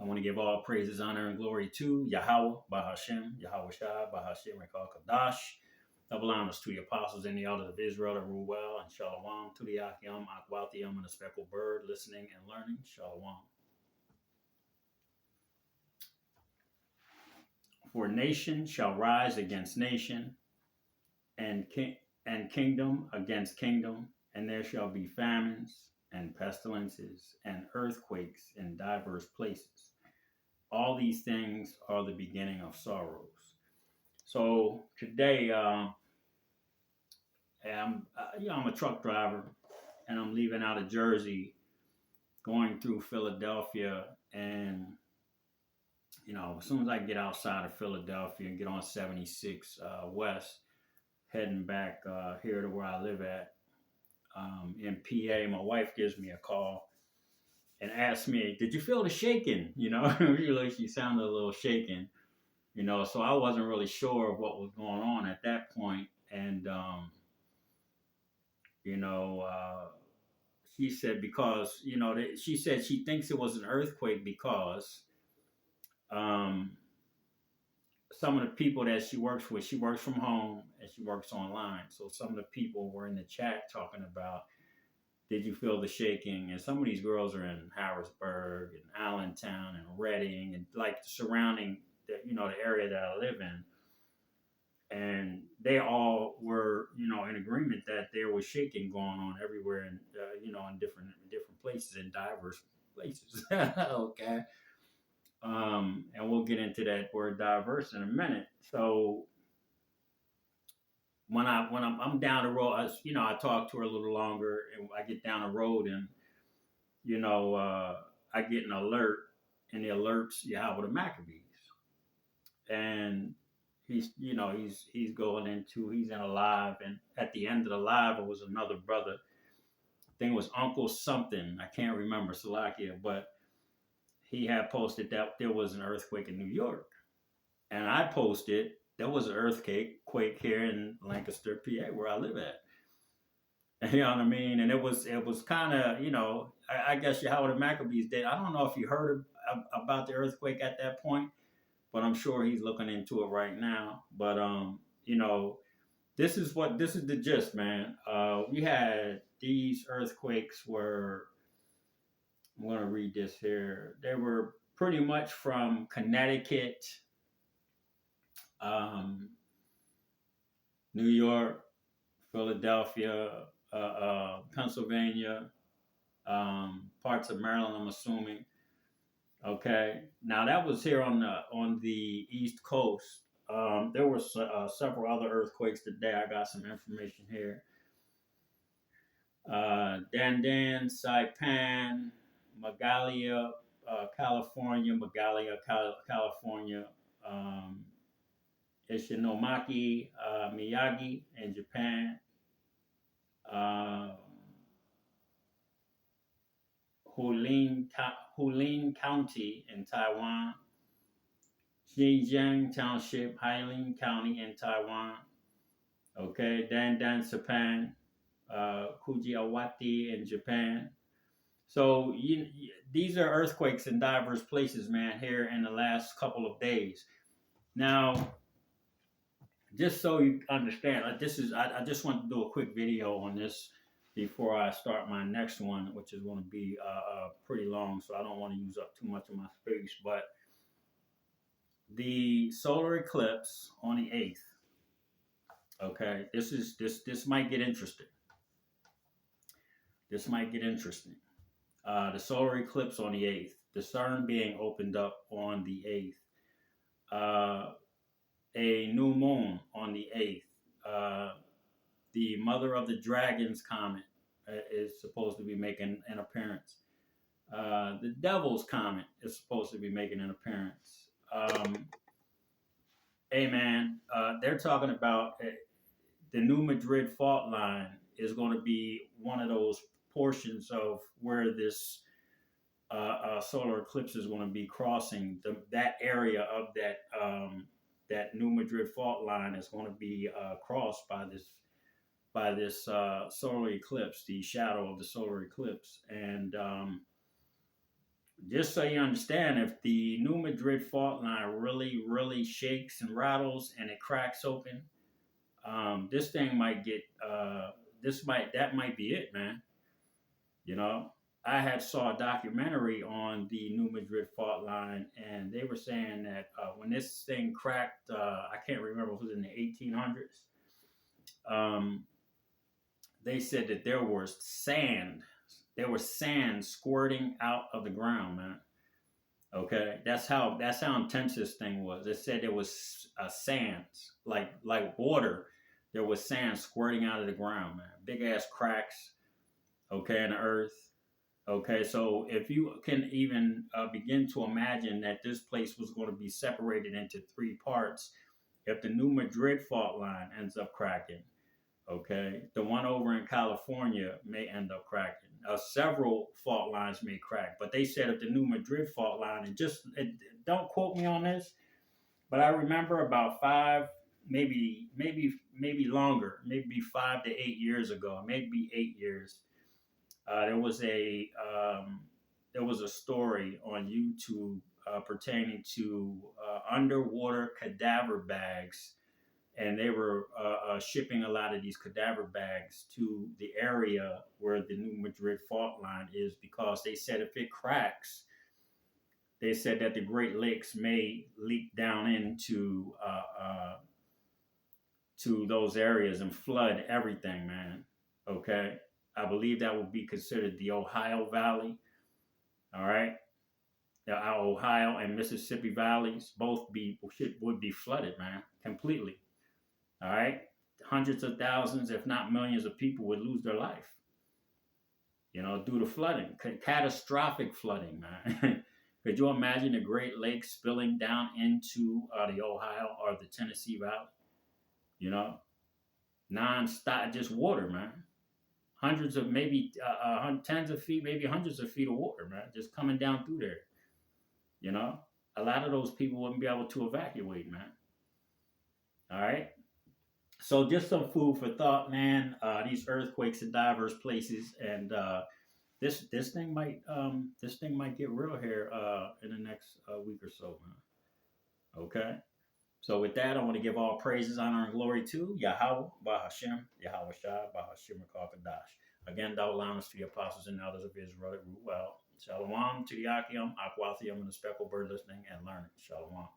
I want to give all praises, honor, and glory to Yahweh, Bahashem, Yahweh Shai, Bahashem, Rekal Kadash. Double honors to the apostles and the elders of Israel that rule well, and Shalom to the Akim, Akwathium, and the speckled bird, listening and learning. Shalom. For nation shall rise against nation, and kingdom against kingdom, and there shall be famines and pestilences and earthquakes in diverse places. All these things are the beginning of sorrows. So today, I'm a truck driver, and I'm leaving out of Jersey, going through Philadelphia, and as soon as I get outside of Philadelphia and get on 76 West, heading back here to where I live at in PA, my wife gives me a call and asks me, "Did you feel the shaking?" Really, she sounded a little shaken. So I wasn't really sure of what was going on at that point, and she said because she said she thinks it was an earthquake because some of the people that she works with, she works from home and she works online. So some of the people were in the chat talking about, did you feel the shaking? And some of these girls are in Harrisburg and Allentown and Reading and like the surrounding, the area that I live in. And they all were, in agreement that there was shaking going on everywhere, and in different places, in diverse places. Okay. And we'll get into that word diverse in a minute. So when I'm down the road, I talk to her a little longer, and I get down the road, and I get an alert, and the alerts Yahweh the Maccabees, and he's going into, he's in a live, and at the end of the live, it was another brother. I think it was Uncle something. I can't remember, Salakia, but he had posted that there was an earthquake in New York, and I posted there was an earthquake here in Lancaster, PA, where I live at. You know what I mean? And it was kind of, I guess Yahweh the Maccabees did. I don't know if you heard about the earthquake at that point, but I'm sure he's looking into it right now. But this is the gist, man. We had these earthquakes where, I'm going to read this here. They were pretty much from Connecticut, New York, Philadelphia, Pennsylvania, parts of Maryland, I'm assuming. Okay, now that was here on the East Coast. There were several other earthquakes today. I got some information here. Dandan, Saipan, Magalia, California, California, Ishinomaki, Miyagi in Japan, Hualien County in Taiwan, Xinjiang Township, Hailing County in Taiwan. Okay, Dandan, Japan, Fujiwara in Japan. So these are earthquakes in diverse places, man, here in the last couple of days. Now, just so you understand, I just want to do a quick video on this before I start my next one, which is going to be pretty long, so I don't want to use up too much of my space. But the solar eclipse on the 8th. Okay, this might get interesting. This might get interesting. The solar eclipse on the 8th. The CERN being opened up on the 8th. A new moon on the 8th. The Mother of the Dragons comet is supposed to be making an appearance. The Devil's comet is supposed to be making an appearance. Hey man, they're talking about the New Madrid fault line is going to be one of those portions of where this solar eclipse is going to be crossing. That area of that New Madrid fault line is going to be crossed by this solar eclipse, the shadow of the solar eclipse. And just so you understand, if the New Madrid fault line really, really shakes and rattles and it cracks open, this thing might get that might be it, man. You know, I had saw a documentary on the New Madrid fault line, and they were saying that when this thing cracked, I can't remember if it was in the 1800s. Um, they said that there was sand squirting out of the ground, man. Okay, that's how intense this thing was. It said there was sand, like water. There was sand squirting out of the ground, man. Big ass cracks, okay, in the earth. Okay, so if you can even begin to imagine that this place was going to be separated into three parts, if the New Madrid fault line ends up cracking, okay, the one over in California may end up cracking. Several fault lines may crack, but they said if the New Madrid fault line, don't quote me on this, but I remember about maybe longer, maybe 5 to 8 years ago, maybe 8 years. There was a story on YouTube pertaining to underwater cadaver bags, and they were shipping a lot of these cadaver bags to the area where the New Madrid fault line is, because they said if it cracks, they said that the Great Lakes may leak down into to those areas and flood everything, man. Okay, I believe that would be considered the Ohio Valley. All right, our Ohio and Mississippi valleys would be flooded, man, completely. All right, hundreds of thousands, if not millions, of people would lose their life. You know, due to flooding, catastrophic flooding, man. Could you imagine the Great Lakes spilling down into the Ohio or the Tennessee Valley? You know, non-stop, just water, man. Hundreds of maybe tens of feet, maybe hundreds of feet of water, man, just coming down through there. You know, a lot of those people wouldn't be able to evacuate, man. All right. So just some food for thought, man. These earthquakes in diverse places, and this thing might get real here in the next week or so, man. Okay. So with that, I want to give all praises, honor, and glory to Yahweh, Bahashem, Yahweh Shai, Bahashem Kadash. Again, double honors to the apostles and elders of Israel that root well. Shalom to the Akim, Akwathium, and the speckled bird listening and learning. Shalom.